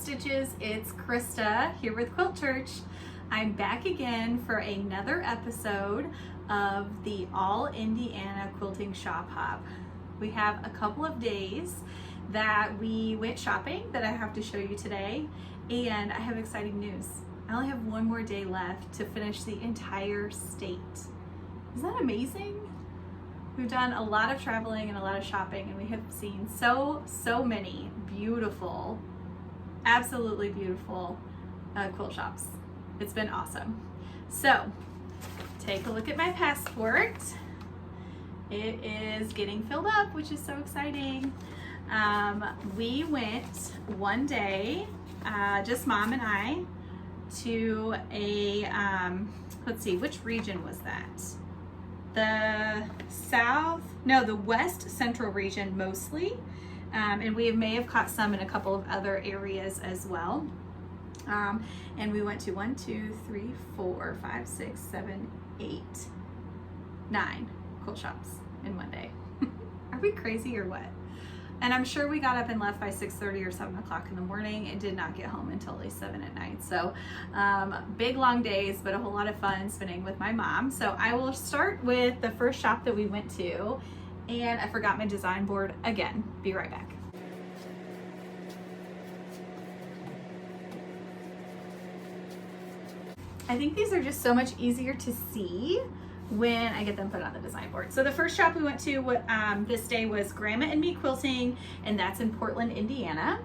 Stitches, it's Krista here with Quilt Church. I'm back again for another episode of the All Indiana Quilting Shop Hop. We have a couple of days that we went shopping that I have to show you today, and I have exciting news. I only have one more day left to finish the entire state. Isn't that amazing? We've done a lot of traveling and a lot of shopping, and we have seen so many beautiful, absolutely beautiful quilt shops. It's been awesome. So take a look at my passport. It is getting filled up, which is so exciting. We went one day, just Mom and I, to a, let's see, which region was that? The West Central region mostly. And we may have caught some in a couple of other areas as well. And we went to 1, 2, 3, 4, 5, 6, 7, 8, 9 quilt shops in one day. Are we crazy or what? And I'm sure we got up and left by 6:30 or 7 o'clock in the morning and did not get home until at least 7 at night. So big long days, but a whole lot of fun spending with my mom. So I will start with the first shop that we went to, and I forgot my design board again. Be right back. I think these are just so much easier to see when I get them put on the design board. So the first shop we went to this day was Grandma and Me Quilting, and that's in Portland, Indiana.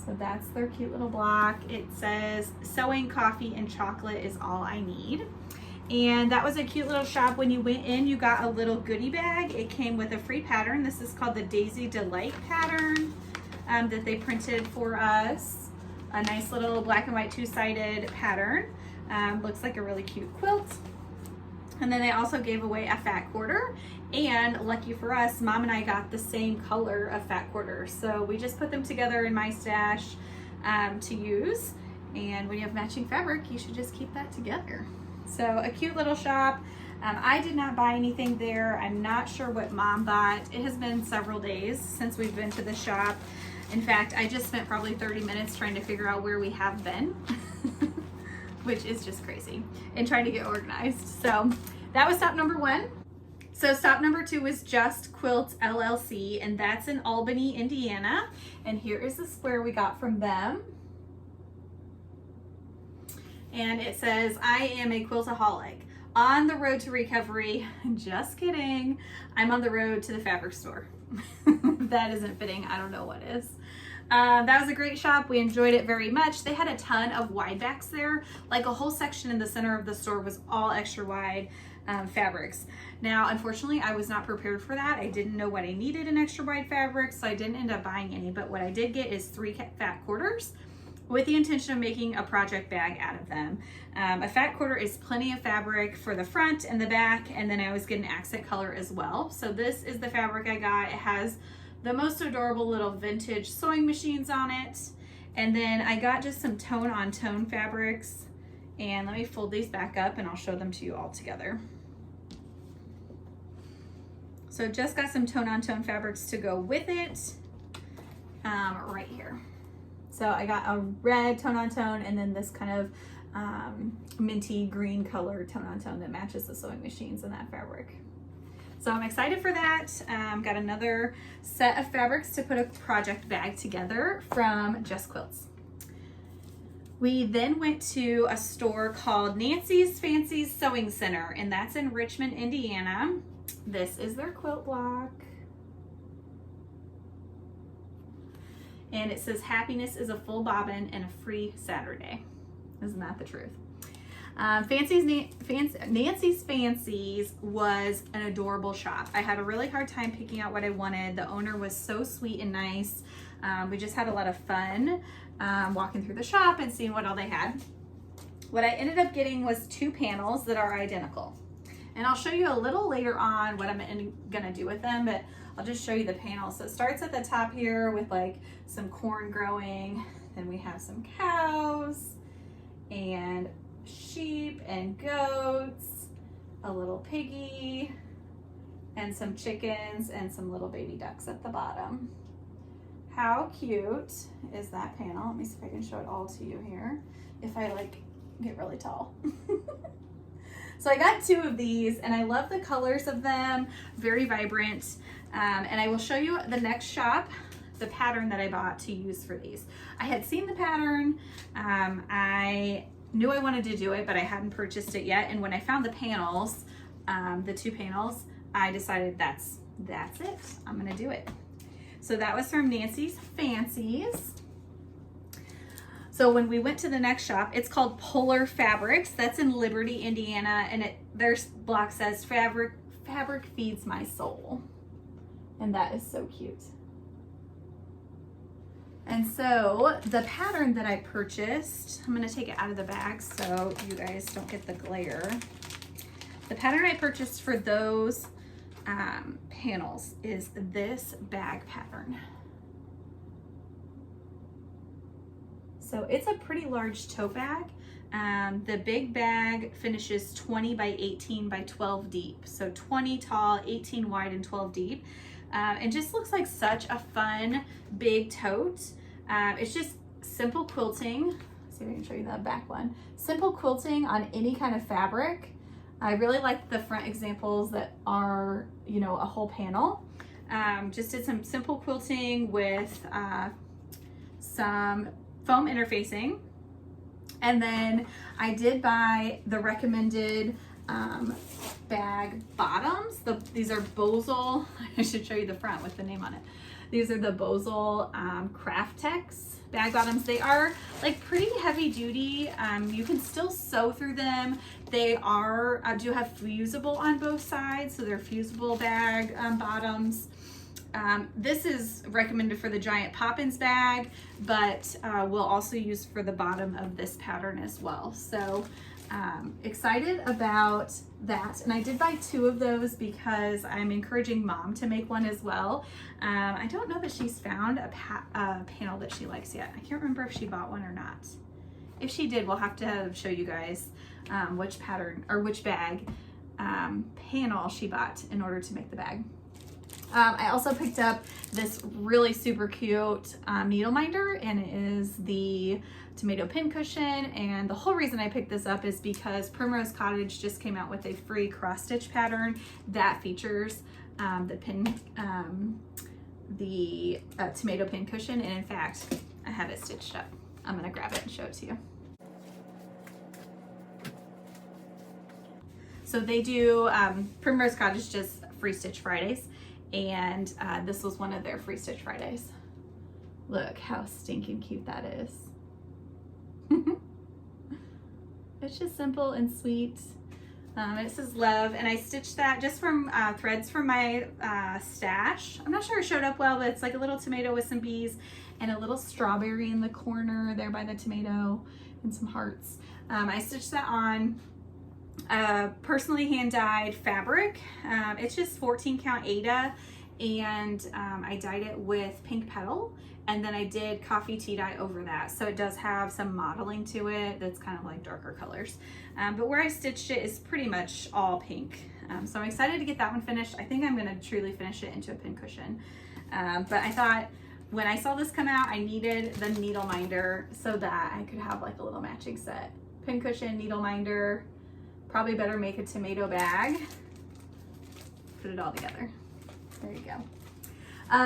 So that's their cute little block. It says sewing, coffee, and chocolate is all I need. And that was a cute little shop. When you went in, you got a little goodie bag. It came with a free pattern. This is called the Daisy Delight pattern that they printed for us. A nice little black and white two-sided pattern. Looks like a really cute quilt. And then they also gave away a fat quarter, and lucky for us, Mom and I got the same color of fat quarters. So we just put them together in my stash to use. And when you have matching fabric, you should just keep that together. So a cute little shop. I did not buy anything there. I'm not sure what Mom bought. It has been several days since we've been to the shop. In fact, I just spent probably 30 minutes trying to figure out where we have been. Which is just crazy, and trying to get organized. So that was stop number 1. So stop number 2 was Just Quilts LLC, and that's in Albany, Indiana. And here is the square we got from them. And it says, I am a quiltaholic on the road to recovery. Just kidding. I'm on the road to the fabric store. If that isn't fitting, I don't know what is. That was a great shop. We enjoyed it very much. They had a ton of wide backs there. Like a whole section in the center of the store was all extra wide fabrics. Now, unfortunately, I was not prepared for that. I didn't know what I needed in extra wide fabrics, so I didn't end up buying any. But what I did get is 3 fat quarters with the intention of making a project bag out of them. A fat quarter is plenty of fabric for the front and the back, and then I always get an accent color as well. So this is the fabric I got. It has the most adorable little vintage sewing machines on it. And then I got just some tone on tone fabrics. And let me fold these back up and I'll show them to you all together. So just got some tone on tone fabrics to go with it right here. So I got a red tone on tone, and then this kind of minty green color tone on tone that matches the sewing machines in that fabric. So I'm excited for that. Got another set of fabrics to put a project bag together from Just Quilts. We then went to a store called Nancy's Fancy Sewing Center, and that's in Richmond, Indiana. This is their quilt block. And it says, happiness is a full bobbin and a free Saturday. Isn't that the truth? Nancy's Fancies was an adorable shop. I had a really hard time picking out what I wanted. The owner was so sweet and nice. We just had a lot of fun walking through the shop and seeing what all they had. What I ended up getting was 2 panels that are identical. And I'll show you a little later on what I'm gonna do with them, but I'll just show you the panels. So it starts at the top here with like some corn growing. Then we have some cows and sheep and goats, a little piggy, and some chickens and some little baby ducks at the bottom. how cute is that panel? Let me see if I can show it all to you here. If I like get really tall. So I got 2 of these and I love the colors of them, very vibrant. And I will show you the next shop, the pattern that I bought to use for these. I had seen the pattern, I knew I wanted to do it, but I hadn't purchased it yet. And when I found the panels, the 2 panels, I decided that's it, I'm gonna do it. So that was from Nancy's Fancies. So when we went to the next shop, it's called Pohlar Fabrics. That's in Liberty, Indiana, and their block says fabric feeds my soul. And that is so cute. And so the pattern that I purchased, I'm gonna take it out of the bag so you guys don't get the glare. The pattern I purchased for those panels is this bag pattern. So it's a pretty large tote bag. The big bag finishes 20 by 18 by 12 deep. So 20 tall, 18 wide, and 12 deep. It just looks like such a fun big tote. It's just simple quilting. Let's see if I can show you the back one. Simple quilting on any kind of fabric. I really like the front examples that are, you know, a whole panel. Just did some simple quilting with some foam interfacing. And then I did buy the recommended bag bottoms. These are Bosel. I should show you the front with the name on it. These are the Bosel Craftex bag bottoms. They are like pretty heavy duty. You can still sew through them. They are do have fusible on both sides, so they're fusible bag bottoms. This is recommended for the giant Poppins bag, but we'll also use for the bottom of this pattern as well. So excited about that. And I did buy 2 of those because I'm encouraging Mom to make one as well. I don't know that she's found a panel that she likes yet. I can't remember if she bought one or not. If she did, we'll have to show you guys which pattern or which bag panel she bought in order to make the bag. I also picked up this really super cute needle minder, and it is the tomato pin cushion. And the whole reason I picked this up is because Primrose Cottage just came out with a free cross stitch pattern that features the tomato pin cushion. And in fact, I have it stitched up. I'm gonna grab it and show it to you. So they do, Primrose Cottage just free stitch Fridays. And this was one of their free stitch Fridays. Look how stinking cute that is. It's just simple and sweet. It says love, and I stitched that just from threads from my stash. I'm not sure it showed up well, but it's like a little tomato with some bees and a little strawberry in the corner there by the tomato and some hearts. I stitched that on personally hand-dyed fabric. It's just 14 count Aida, and I dyed it with pink petal, and then I did coffee tea dye over that, so it does have some modeling to it that's kind of like darker colors, but where I stitched it is pretty much all pink. So I'm excited to get that one finished. I think I'm going to truly finish it into a pin cushion, but I thought when I saw this come out, I needed the needle minder so that I could have like a little matching set. Pin cushion, needle minder. Probably better make a tomato bag. Put it all together. There you go.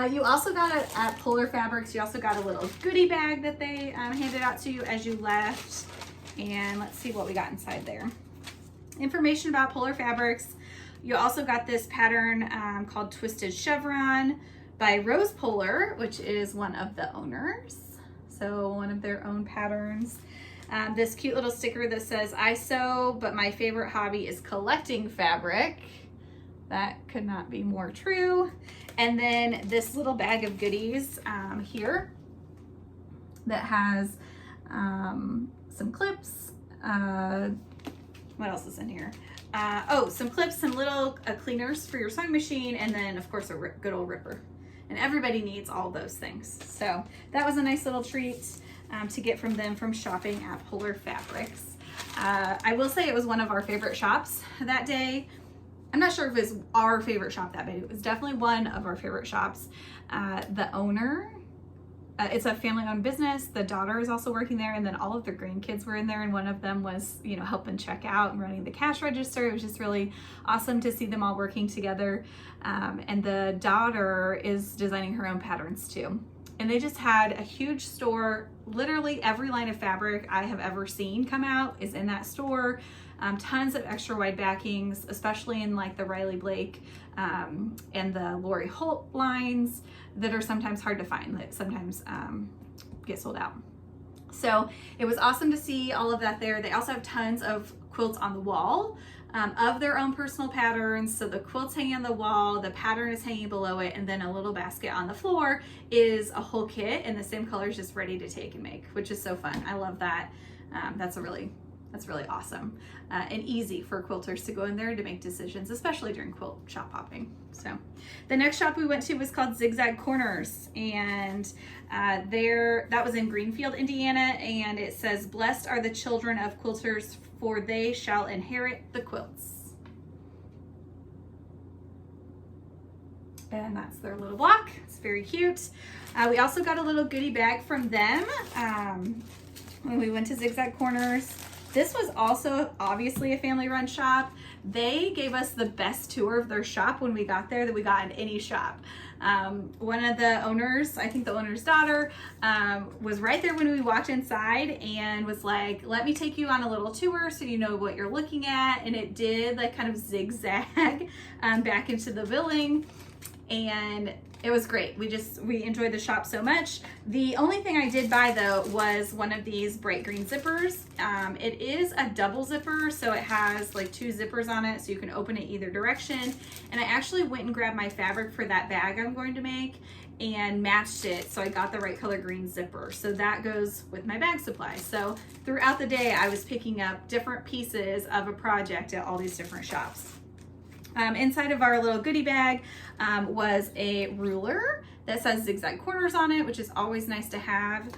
You also got it at Pohlar Fabrics. You also got a little goodie bag that they handed out to you as you left. And let's see what we got inside there. Information about Pohlar Fabrics. You also got this pattern called Twisted Chevron by Rose Pohlar, which is one of the owners. So one of their own patterns. This cute little sticker that says, I sew, but my favorite hobby is collecting fabric. That could not be more true. And then this little bag of goodies here that has some clips. What else is in here? Oh, some clips, some little cleaners for your sewing machine, and then of course a good old ripper. And everybody needs all those things. So that was a nice little treat to get from them from shopping at Pohlar Fabrics. I will say it was one of our favorite shops that day. I'm not sure if it was our favorite shop that day. It was definitely one of our favorite shops. The owner it's a family-owned business. The daughter is also working there, and then all of their grandkids were in there, and one of them was, you know, helping check out and running the cash register. It was just really awesome to see them all working together. And the daughter is designing her own patterns too. And they just had a huge store. Literally every line of fabric I have ever seen come out is in that store. Tons of extra wide backings, especially in like the Riley Blake and the Lori Holt lines that are sometimes hard to find, that sometimes get sold out. So it was awesome to see all of that there. They also have tons of quilts on the wall of their own personal patterns. So the quilt's hanging on the wall, the pattern is hanging below it, and then a little basket on the floor is a whole kit in the same colors, just ready to take and make, which is so fun. I love that. That's really awesome and easy for quilters to go in there to make decisions, especially during quilt shop hopping. So the next shop we went to was called Zig-Zag Corners, and that was in Greenfield, Indiana, and it says, "Blessed are the children of quilters, for they shall inherit the quilts." And that's their little block. It's very cute. We also got a little goodie bag from them when we went to Zig-Zag Corners. This was also obviously a family-run shop. They gave us the best tour of their shop when we got there that we got in any shop. One of the owners, I think the owner's daughter, was right there when we walked inside and was like, "Let me take you on a little tour so you know what you're looking at." And it did like kind of zigzag back into the building, and it was great. We enjoyed the shop so much. The only thing I did buy though was one of these bright green zippers. It is a double zipper, so it has like 2 zippers on it, so you can open it either direction. And I actually went and grabbed my fabric for that bag I'm going to make and matched it, so I got the right color green zipper. So that goes with my bag supply. So throughout the day, I was picking up different pieces of a project at all these different shops. Inside of our little goodie bag was a ruler that says Zig-Zag Corners on it, which is always nice to have.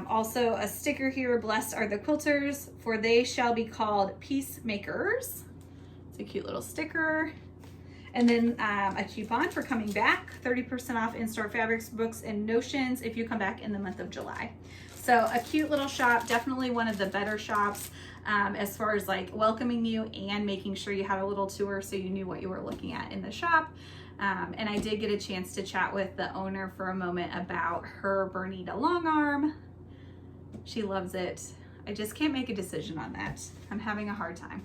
Also a sticker here, "Blessed are the quilters, for they shall be called peacemakers." It's a cute little sticker. And then a coupon for coming back, 30% off in-store fabrics, books, and notions if you come back in the month of July. So a cute little shop, definitely one of the better shops as far as like welcoming you and making sure you had a little tour so you knew what you were looking at in the shop. And I did get a chance to chat with the owner for a moment about her Bernita long arm. She loves it. I just can't make a decision on that. I'm having a hard time.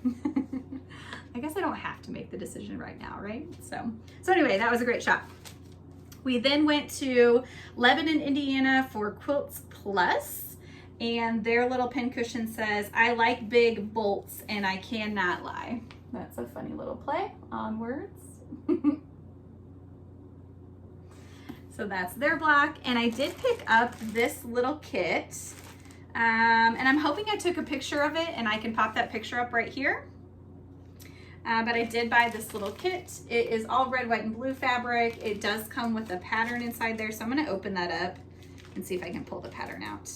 I guess I don't have to make the decision right now, right? So anyway, that was a great shop. We then went to Lebanon, Indiana for Quilts Plus, and their little pincushion says, "I like big bolts and I cannot lie." That's a funny little play on words. So that's their block, and I did pick up this little kit, and I'm hoping I took a picture of it and I can pop that picture up right here. But I did buy this little kit. It is all red, white, and blue fabric. It does come with a pattern inside there, so I'm going to open that up and see if I can pull the pattern out.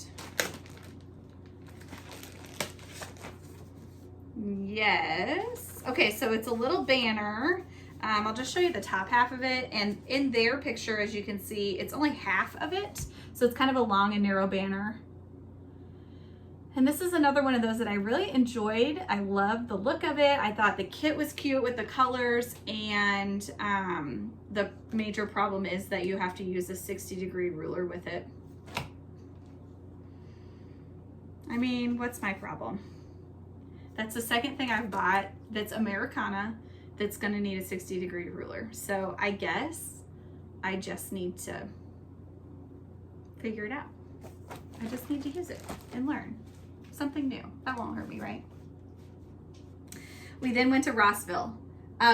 Yes. Okay, so it's a little banner. I'll just show you the top half of it, and in their picture, as you can see, it's only half of it, so it's kind of a long and narrow banner. And this is another one of those that I really enjoyed. I love the look of it. I thought the kit was cute with the colors, and the major problem is that you have to use a 60-degree ruler with it. I mean, what's my problem? That's the second thing I've bought that's Americana that's gonna need a 60-degree ruler. So I guess I just need to figure it out. I just need to use it and learn something new. That won't hurt me, right? We then went to Rossville.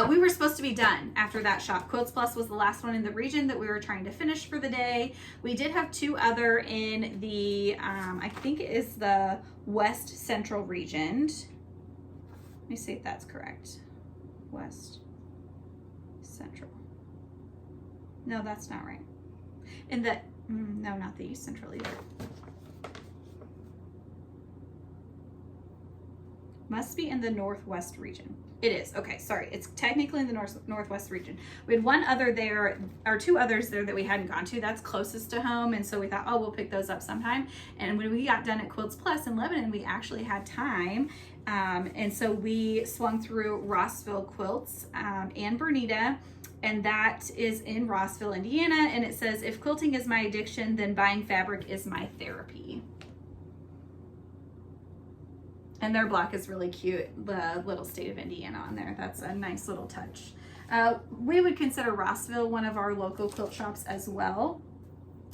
We were supposed to be done after that shop. Quilts Plus was the last one in the region that we were trying to finish for the day. We did have 2 other in the, I think it is the West Central region. Let me see if that's correct. West Central. No, that's not right. In the, no, not the East Central either. Must be in the Northwest region. It is. Okay, sorry. It's technically in the Northwest region. We had one other there, or two others there that we hadn't gone to. That's closest to home. And so we thought, oh, we'll pick those up sometime. And when we got done at Quilts Plus in Lebanon, we actually had time. And so we swung through Rossville Quilts and Bernita. And that is in Rossville, Indiana. And it says, if quilting is my addiction, then buying fabric is my therapy. And their block is really cute, the little state of Indiana on there. That's a nice little touch. We would consider Rossville one of our local quilt shops as well.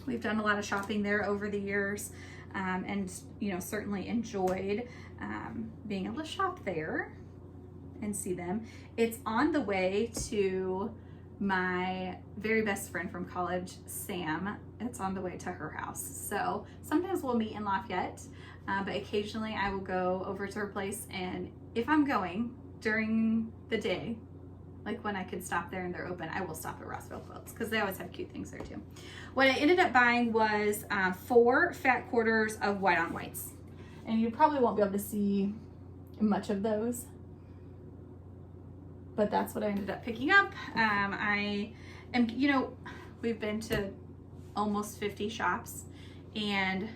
We've done a lot of shopping there over the years, and certainly enjoyed being able to shop there and see them. It's on the way to my very best friend from college, Sam. It's on the way to her house. So sometimes we'll meet in Lafayette. But occasionally I will go over to her place, and if I'm going during the day, like when I could stop there and they're open, I will stop at Rossville Quilts because they always have cute things there too. What I ended up buying was 4 fat quarters of white on whites. And you probably won't be able to see much of those, but that's what I ended up picking up. I am, we've been to almost 50 shops, and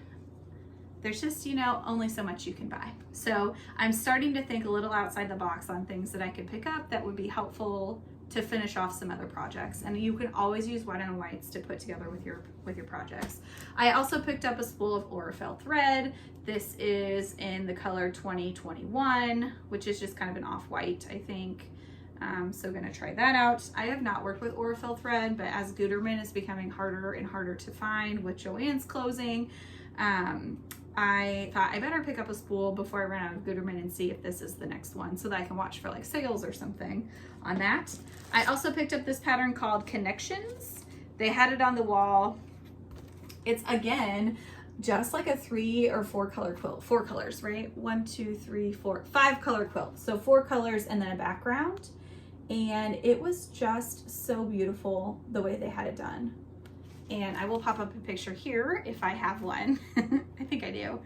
there's just, only so much you can buy. So I'm starting to think a little outside the box on things that I could pick up that would be helpful to finish off some other projects. And you can always use white on whites to put together with your projects. I also picked up a spool of Aurifel thread. This is in the color 2021, which is just kind of an off-white, I think. So gonna try that out. I have not worked with Aurifel thread, but as Gutermann is becoming harder and harder to find with Joann's closing, I thought I better pick up a spool before I run out of Gutermann and see if this is the next one so that I can watch for like sales or something on that. I also picked up this pattern called Connections. They had it on the wall. It's again, just like a 3 or 4 color quilt, 4 colors, right? 1, 2, 3, 4, 5 color quilt. So 4 colors and then a background. And it was just so beautiful the way they had it done. And I will pop up a picture here if I have one. I think I do.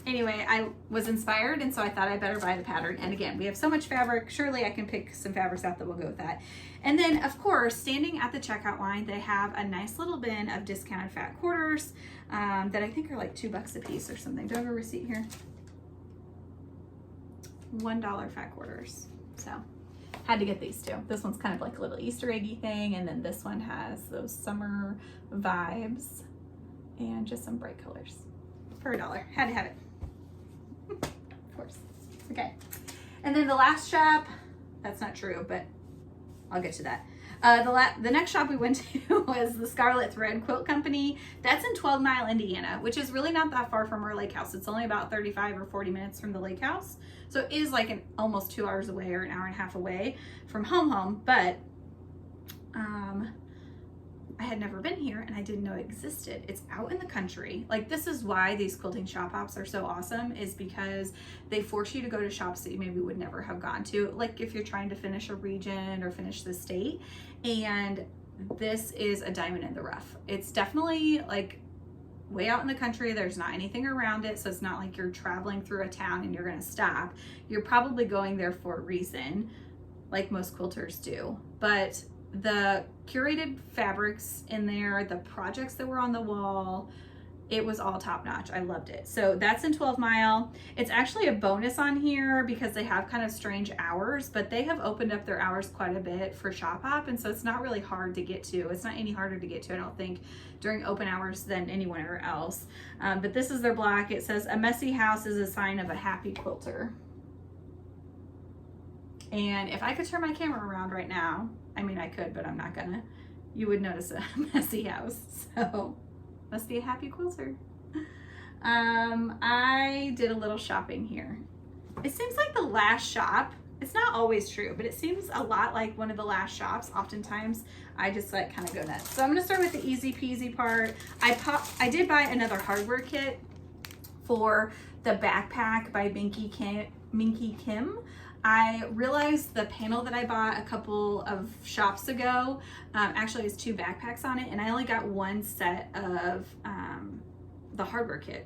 Anyway, I was inspired, and so I thought I better buy the pattern. And again, we have so much fabric. Surely I can pick some fabrics out that will go with that. And then, of course, standing at the checkout line, they have a nice little bin of discounted fat quarters that I think are like $2 a piece or something. Do I have a receipt here? $1 fat quarters. So had to get these two. This one's kind of like a little Easter eggy thing, and then this one has those summer vibes and just some bright colors for $1. Had to have it. Of course. Okay. And then the last shop, that's not true, but I'll get to that. The next shop we went to was the Scarlet Thread Quilt Company. That's in 12 Mile, Indiana, which is really not that far from our lake house. It's only about 35 or 40 minutes from the lake house. So it is like almost 2 hours away or an hour and a half away from home, but I had never been here and I didn't know it existed. It's out in the country. Like, this is why these quilting shop hops are so awesome, is because they force you to go to shops that you maybe would never have gone to. Like if you're trying to finish a region or finish the state, and this is a diamond in the rough. It's definitely like way out in the country. There's not anything around it. So it's not like you're traveling through a town and you're going to stop. You're probably going there for a reason, like most quilters do. But the curated fabrics in there, the projects that were on the wall, it was all top notch. I loved it. So that's in 12 Mile. It's actually a bonus on here because they have kind of strange hours, but they have opened up their hours quite a bit for shop hop. And so it's not really hard to get to. It's not any harder to get to, I don't think, during open hours than anywhere else. But this is their block. It says, a messy house is a sign of a happy quilter. And if I could turn my camera around right now, I mean, I could, but I'm not gonna, you would notice a messy house. So must be a happy quilter. I did a little shopping here. It seems like the last shop, it's not always true, but it seems a lot like one of the last shops. Oftentimes I just like kind of go nuts. So I'm gonna start with the easy peasy part. I did buy another hardware kit for the backpack by Minky Kim. I realized the panel that I bought a couple of shops ago actually has 2 backpacks on it, and I only got 1 set of the hardware kit.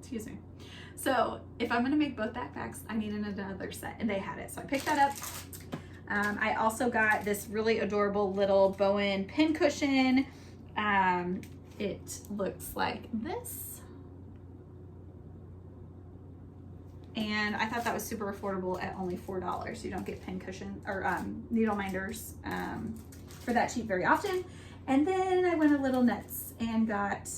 Excuse me. So if I'm gonna make both backpacks, I need another set, and they had it, so I picked that up. I also got this really adorable little Bowen pin cushion. It looks like this. And I thought that was super affordable at only $4. You don't get pin cushion or needle minders for that cheap very often. And then I went a little nuts and got,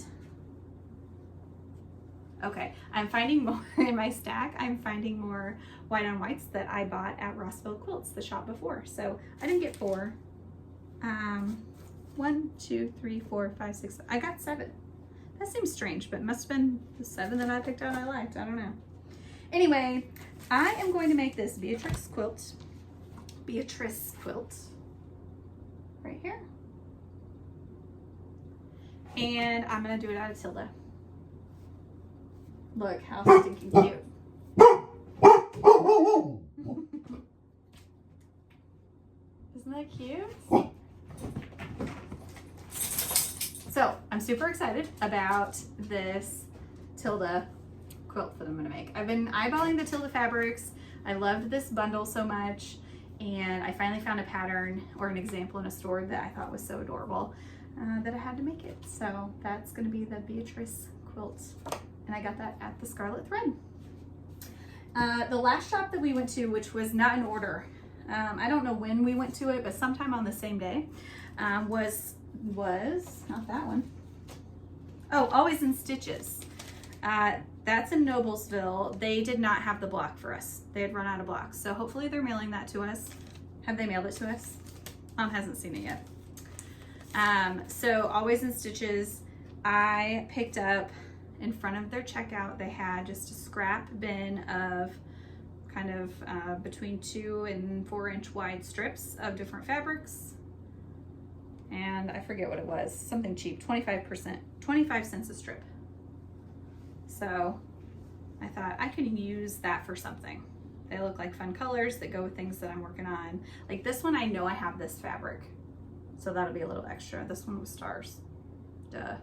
okay, I'm finding more in my stack. I'm finding more white on whites that I bought at Rossville Quilts, the shop before. So I didn't get 4. 1, 2, 3, 4, 5, 6. I got 7. That seems strange, but it must have been the 7 that I picked out I liked. I don't know. Anyway, I am going to make this Beatrice quilt right here. And I'm gonna do it out of Tilda. Look how stinking cute. Isn't that cute? So I'm super excited about this Tilda quilt that I'm gonna make. I've been eyeballing the Tilda fabrics. I loved this bundle so much, and I finally found a pattern or an example in a store that I thought was so adorable that I had to make it. So that's gonna be the Beatrice quilt, and I got that at the Scarlet thread. The last shop that we went to, which was not in order, I don't know when we went to it, but sometime on the same day, was not that one. Oh, Always in Stitches. That's in Noblesville. They did not have the block for us. They had run out of blocks. So hopefully they're mailing that to us. Have they mailed it to us? Mom hasn't seen it yet. So Always in Stitches, I picked up in front of their checkout. They had just a scrap bin of kind of between 2 and 4 inch wide strips of different fabrics. And I forget what it was, something cheap, 25 cents a strip. So I thought I could use that for something. They look like fun colors that go with things that I'm working on. Like this one, I know I have this fabric, so that'll be a little extra. This one was stars. Duh,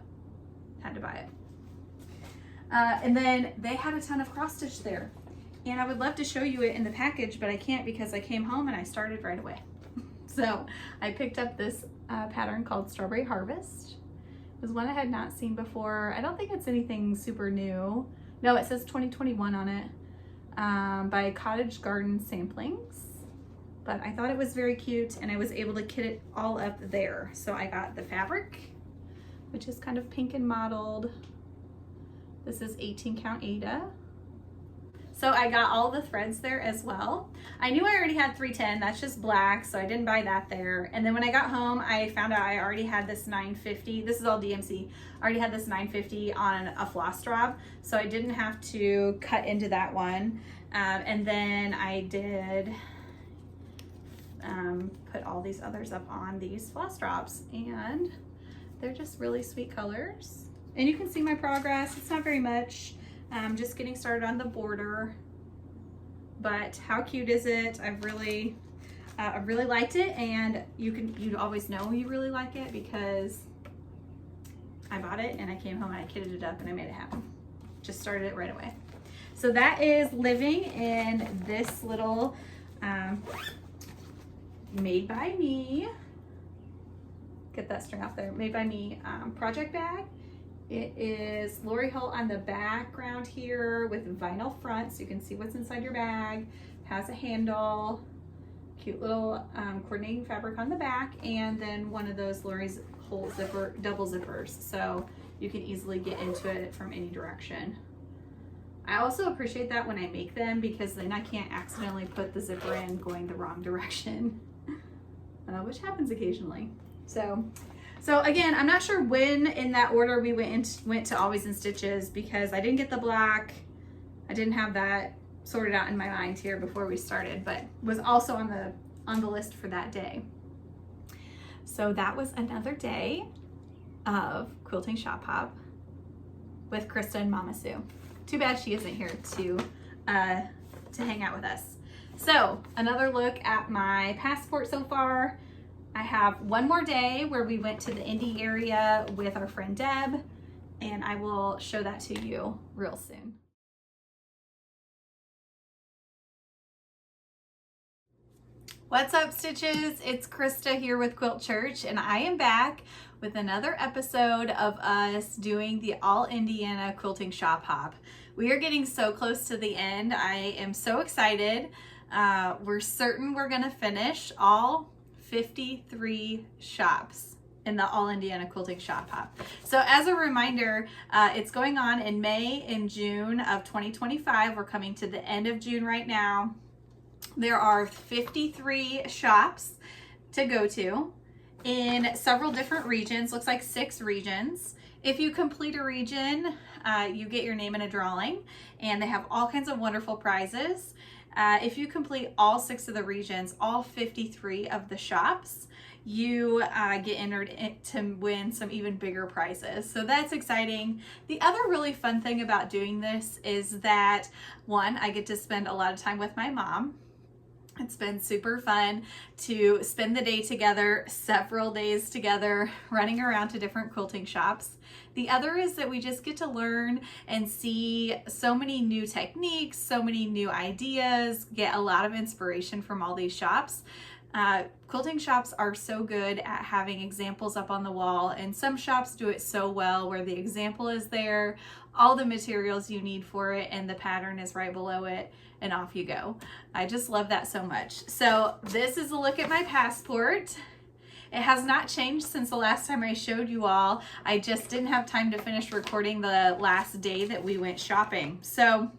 had to buy it. And then they had a ton of cross stitch there. And I would love to show you it in the package, but I can't because I came home and I started right away. So I picked up this pattern called Strawberry Harvest. It was one I had not seen before. I don't think it's anything super new. No, it says 2021 on it, by Cottage Garden Samplings. But I thought it was very cute, and I was able to kit it all up there. So I got the fabric, which is kind of pink and mottled. This is 18 count Aida. So I got all the threads there as well. I knew I already had 310, that's just black, so I didn't buy that there. And then when I got home, I found out I already had this 950, this is all DMC, I already had this 950 on a floss drop, so I didn't have to cut into that one. And then I did put all these others up on these floss drops, and they're just really sweet colors. And you can see my progress, it's not very much. I'm just getting started on the border, but how cute is it? I really liked it, and you always know you really like it because I bought it and I came home and I kitted it up and I made it happen. Just started it right away. So that is living in this little made by me, get that string off there, made by me project bag. It is Lori Holt on the background here with vinyl front, so you can see what's inside your bag. It has a handle, cute little coordinating fabric on the back, and then one of those Lori's Holt zipper, double zippers, so you can easily get into it from any direction. I also appreciate that when I make them, because then I can't accidentally put the zipper in going the wrong direction, which happens occasionally. So again, I'm not sure when in that order we went to Always in Stitches, because I didn't get the black. I didn't have that sorted out in my mind here before we started, but was also on the list for that day. So that was another day of Quilting Shop Hop with Krista and Mama Sue. Too bad she isn't here to hang out with us. So another look at my passport so far. I have one more day where we went to the Indy area with our friend Deb, and I will show that to you real soon. What's up, Stitches? It's Krista here with Quilt Church, and I am back with another episode of us doing the All Indiana Quilting Shop Hop. We are getting so close to the end. I am so excited. We're certain we're gonna finish all 53 shops in the All Indiana Quilting Shop Hop. So as a reminder, it's going on in May and June of 2025. We're coming to the end of June right now. There are 53 shops to go to in several different regions. Looks like 6 regions. If you complete a region, you get your name in a drawing, and they have all kinds of wonderful prizes. If you complete all 6 of the regions, all 53 of the shops, you get entered to win some even bigger prizes. So that's exciting. The other really fun thing about doing this is that, one, I get to spend a lot of time with my mom. It's been super fun to spend the day together, several days together, running around to different quilting shops. The other is that we just get to learn and see so many new techniques, so many new ideas, get a lot of inspiration from all these shops. Quilting shops are so good at having examples up on the wall, and some shops do it so well where the example is there, all the materials you need for it, and the pattern is right below it, and off you go. I just love that so much. So this is a look at my passport. It has not changed since the last time I showed you all. I just didn't have time to finish recording the last day that we went shopping. So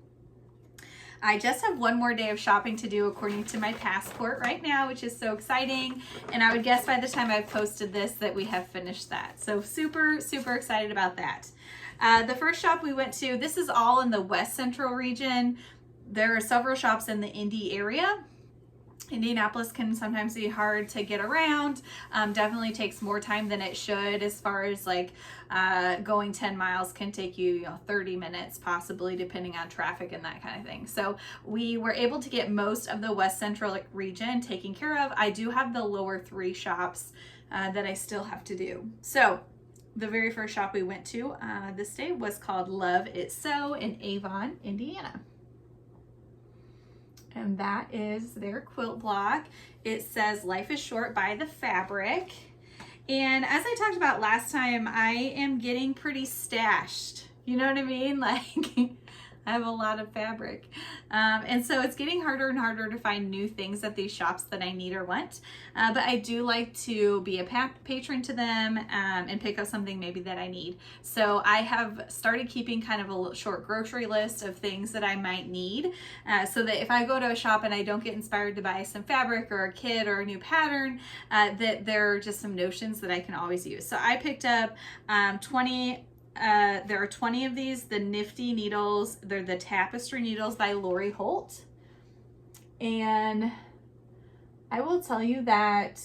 I just have one more day of shopping to do according to my passport right now, which is so exciting. And I would guess by the time I've posted this that we have finished that. So super, super excited about that. The first shop we went to, this is all in the West Central region. There are several shops in the Indy area. Indianapolis can sometimes be hard to get around. Definitely takes more time than it should, as far as like going 10 miles can take you, 30 minutes possibly, depending on traffic and that kind of thing. So we were able to get most of the West Central region taken care of. I do have the lower 3 shops that I still have to do. So the very first shop we went to this day was called Love It So in Avon, Indiana. And that is their quilt block. It says life is short by the fabric. And as I talked about last time, I am getting pretty stashed. You know what I mean? Like, I have a lot of fabric. And so it's getting harder and harder to find new things at these shops that I need or want. But I do like to be a patron to them and pick up something maybe that I need. So I have started keeping kind of a short grocery list of things that I might need, so that if I go to a shop and I don't get inspired to buy some fabric or a kit or a new pattern, that there are just some notions that I can always use. So I picked up 20. There are 20 of these, the Nifty needles. They're the tapestry needles by Lori Holt. And I will tell you that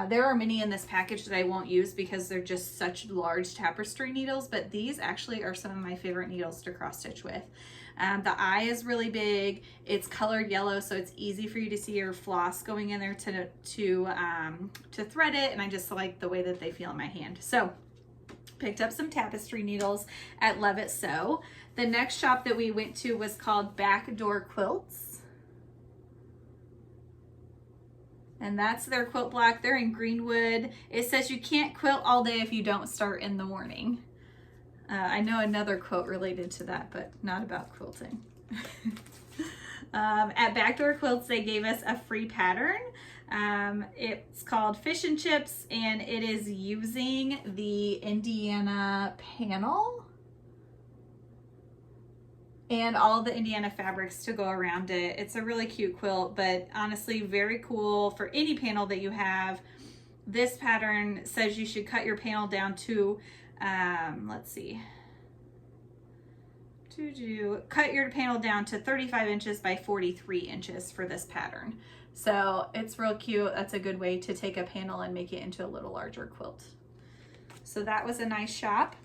there are many in this package that I won't use because they're just such large tapestry needles, but these actually are some of my favorite needles to cross stitch with. The eye is really big. It's colored yellow, so it's easy for you to see your floss going in there to thread it, and I just like the way that they feel in my hand. So picked up some tapestry needles at Love It So. The next shop that we went to was called Backdoor Quilts. And that's their quilt block. They're in Greenwood. It says you can't quilt all day if you don't start in the morning. I know another quote related to that, but not about quilting. At Backdoor Quilts, they gave us a free pattern. It's called Fish and Chips, and it is using the Indiana panel and all the Indiana fabrics to go around it. It's a really cute quilt, but honestly very cool for any panel that you have. This pattern says you should cut your panel down to let's see, cut your panel down to 35 inches by 43 inches for this pattern. So it's real cute. That's a good way to take a panel and make it into a little larger quilt. So that was a nice shop.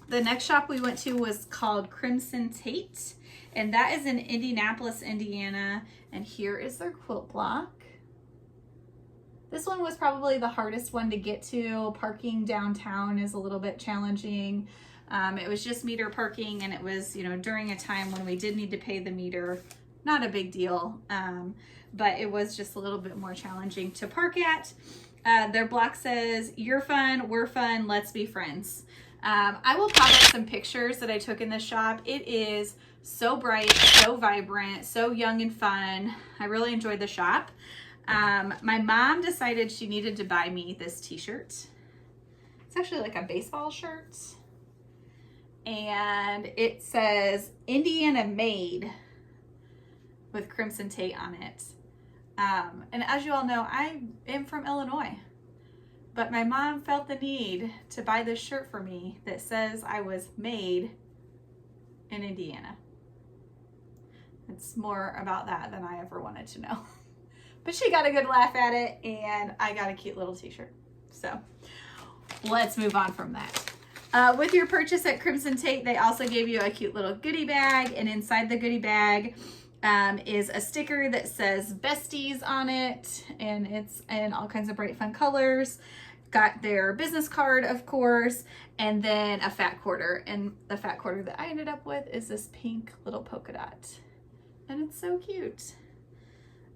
The next shop we went to was called Crimson Tate, and that is in Indianapolis, Indiana. And here is their quilt block. This one was probably the hardest one to get to. Parking downtown is a little bit challenging. It was just meter parking, and it was, you know, during a time when we did need to pay the meter. Not a big deal, but it was just a little bit more challenging to park at. Their block says, "You're fun, we're fun, let's be friends." I will pop up some pictures that I took in this shop. It is so bright, so vibrant, so young and fun. I really enjoyed the shop. My mom decided she needed to buy me this t-shirt. It's actually like a baseball shirt. And it says Indiana Made with Crimson Tate on it. And as you all know, I am from Illinois. But my mom felt the need to buy this shirt for me that says I was made in Indiana. It's more about that than I ever wanted to know. But she got a good laugh at it, and I got a cute little t-shirt. So let's move on from that. With your purchase at Crimson Tate, they also gave you a cute little goodie bag, and inside the goodie bag is a sticker that says Besties on it, and it's in all kinds of bright fun colors. Got their business card, of course, and then a fat quarter. And the fat quarter that I ended up with is this pink little polka dot. And it's so cute.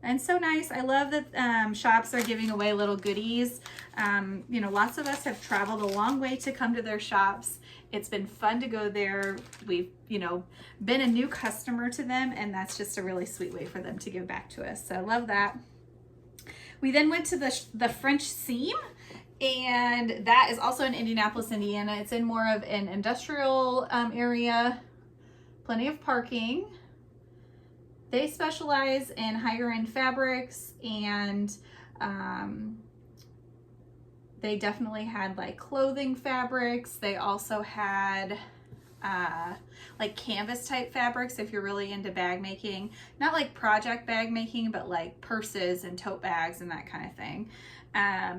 And so nice. I love that shops are giving away little goodies. You know, lots of us have traveled a long way to come to their shops. It's been fun to go there. We've, you know, been a new customer to them, and that's just a really sweet way for them to give back to us. So I love that. We then went to the French Seam, and that is also in Indianapolis, Indiana. It's in more of an industrial area, plenty of parking. They specialize in higher end fabrics, and they definitely had like clothing fabrics. They also had like canvas type fabrics if you're really into bag making. Not like project bag making, but like purses and tote bags and that kind of thing.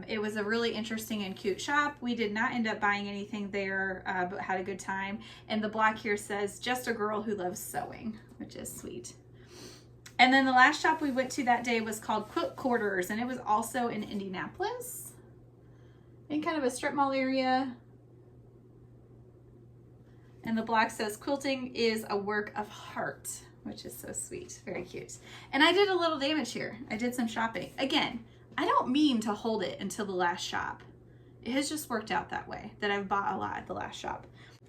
It was a really interesting and cute shop. We did not end up buying anything there, but had a good time. And the block here says, "Just a girl who loves sewing," which is sweet. And then the last shop we went to that day was called Quilt Quarters, and it was also in Indianapolis, in kind of a strip mall area. And the block says, "Quilting is a work of heart," which is so sweet, very cute. And I did a little damage here. I did some shopping. Again, I don't mean to hold it until the last shop. It has just worked out that way, that I've bought a lot at the last shop.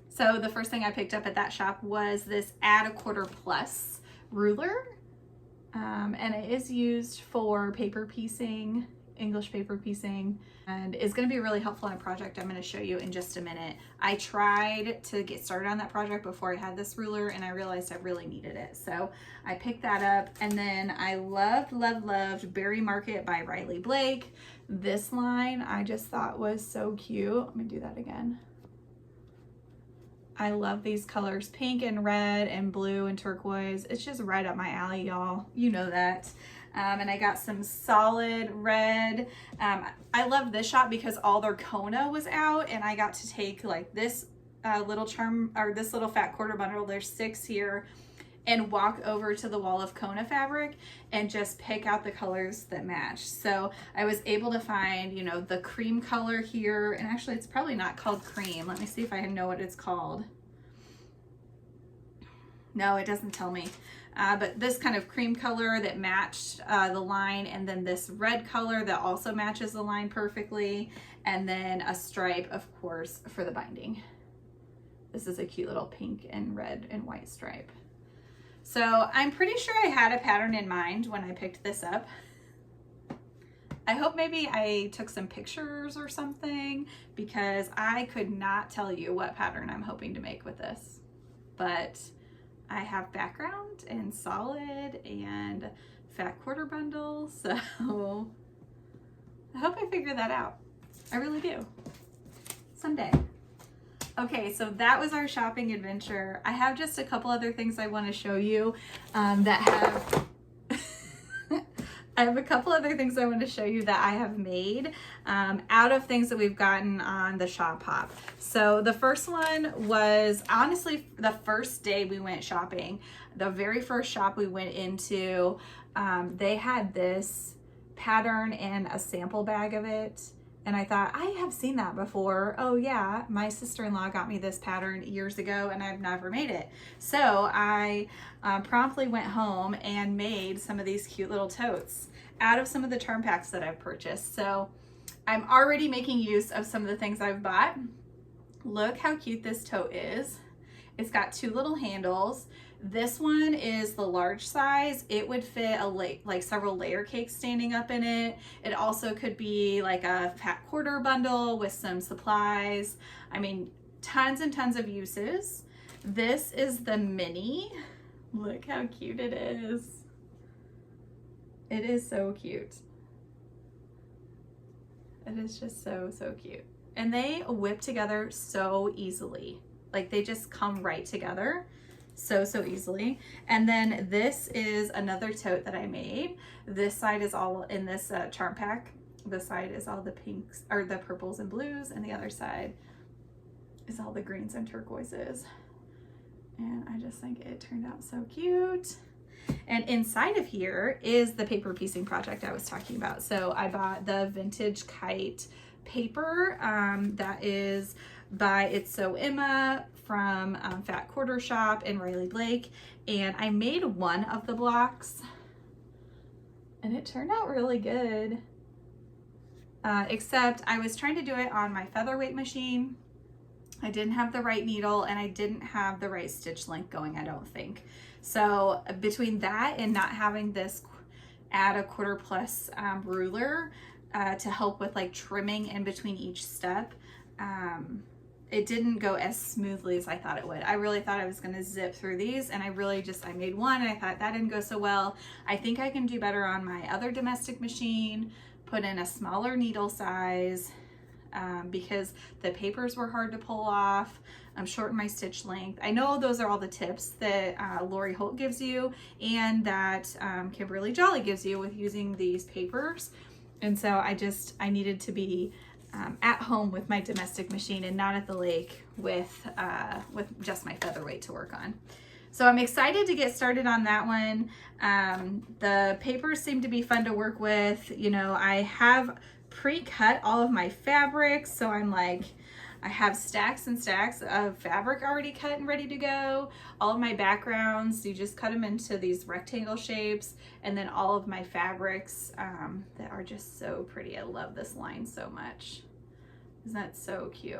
So the first thing I picked up at that shop was this Add a Quarter Plus ruler. And it is used for paper piecing, English paper piecing, and is going to be really helpful in a project I'm going to show you in just a minute. I tried to get started on that project before I had this ruler, and I realized I really needed it. So I picked that up, and then I loved Berry Market by Riley Blake. This line I just thought was so cute. Let me do that again. I love these colors, pink and red and blue and turquoise. It's just right up my alley, y'all. You know that. And I got some solid red. I love this shop because all their Kona was out, and I got to take like this little this little fat quarter bundle. There's 6 here, and walk over to the wall of Kona fabric and just pick out the colors that match. So I was able to find, you know, the cream color here, and actually it's probably not called cream. Let me see if I know what it's called. No, it doesn't tell me. But this kind of cream color that matched the line, and then this red color that also matches the line perfectly, and then a stripe, of course, for the binding. This is a cute little pink and red and white stripe. So I'm pretty sure I had a pattern in mind when I picked this up. I hope maybe I took some pictures or something, because I could not tell you what pattern I'm hoping to make with this. But I have background and solid and fat quarter bundle, so I hope I figure that out. I really do. Someday. Okay, so that was our shopping adventure. I have just a couple other things I want to show you that have I have a couple other things I want to show you that I have made out of things that we've gotten on the shop hop. So the first one was honestly the first day we went shopping. The very first shop we went into, they had this pattern and a sample bag of it, And I thought, I have seen that before. Oh yeah, my sister-in-law got me this pattern years ago and I've never made it. So I promptly went home and made some of these cute little totes out of some of the charm packs that I've purchased. So I'm already making use of some of the things I've bought. Look how cute this tote is. It's got 2 little handles. This one is the large size. It would fit like several layer cakes standing up in it. It also could be like a fat quarter bundle with some supplies. I mean, tons and tons of uses. This is the mini. Look how cute it is. It is so cute. It is just so, so cute. And they whip together so easily. Like they just come right together so easily. And then this is another tote that I made. This side is all in this charm pack. This side is all the pinks or the purples and blues, and the other side is all the greens and turquoises. And I just think it turned out so cute. And inside of here is the paper piecing project I was talking about. So I bought the vintage kite paper that is by It's So Emma from Fat Quarter Shop in Riley Blake, and I made one of the blocks and it turned out really good, except I was trying to do it on my featherweight machine. I didn't have the right needle and I didn't have the right stitch length going, I don't think. So between that and not having this add a 1/4 plus ruler to help with like trimming in between each step, it didn't go as smoothly as I thought it would. I really thought I was going to zip through these, and I made one and I thought that didn't go so well. I think I can do better on my other domestic machine, put in a smaller needle size, because the papers were hard to pull off, shorten my stitch length. I know those are all the tips that Lori Holt gives you and that Kimberly Jolly gives you with using these papers. And so I needed to be at home with my domestic machine and not at the lake with just my featherweight to work on. So I'm excited to get started on that one. The papers seem to be fun to work with. You know, I have pre-cut all of my fabrics, so I'm like, I have stacks and stacks of fabric already cut and ready to go. All of my backgrounds, you just cut them into these rectangle shapes, and then all of my fabrics that are just so pretty. I love this line so much. Isn't that so cute?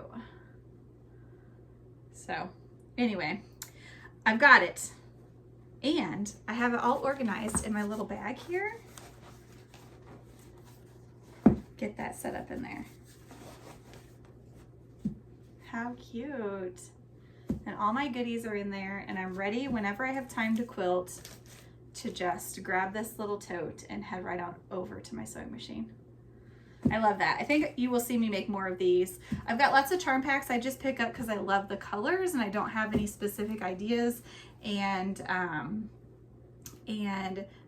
So anyway, I've got it, and I have it all organized in my little bag here. Get that set up in there. How cute. And all my goodies are in there, and I'm ready whenever I have time to quilt to just grab this little tote and head right on over to my sewing machine. I love that. I think you will see me make more of these. I've got lots of charm packs I just pick up because I love the colors and I don't have any specific ideas, and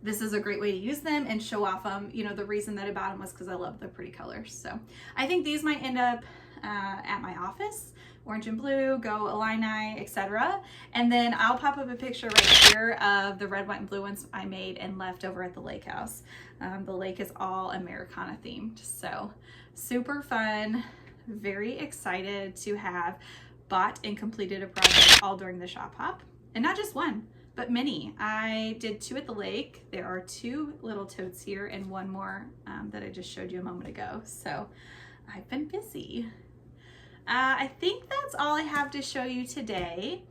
this is a great way to use them and show off them. You know, the reason that I bought them was because I love the pretty colors. So I think these might end up at my office. Orange and blue, go Illini, etc. And then I'll pop up a picture right here of the red, white, and blue ones I made and left over at the lake house. The lake is all Americana themed, so super fun. Very excited to have bought and completed a project all during the shop hop, and not just one, but many. I did 2 at the lake. There are 2 little totes here and one more that I just showed you a moment ago. So I've been busy. I think that's all I have to show you today.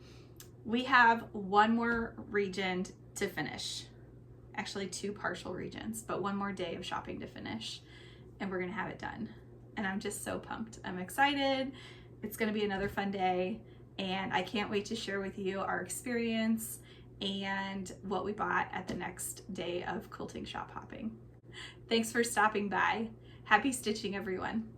We have one more region to finish. Actually 2 partial regions, but one more day of shopping to finish, and we're gonna have it done. And I'm just so pumped. I'm excited. It's gonna be another fun day, and I can't wait to share with you our experience and what we bought at the next day of quilting shop hopping. Thanks for stopping by. Happy stitching, everyone.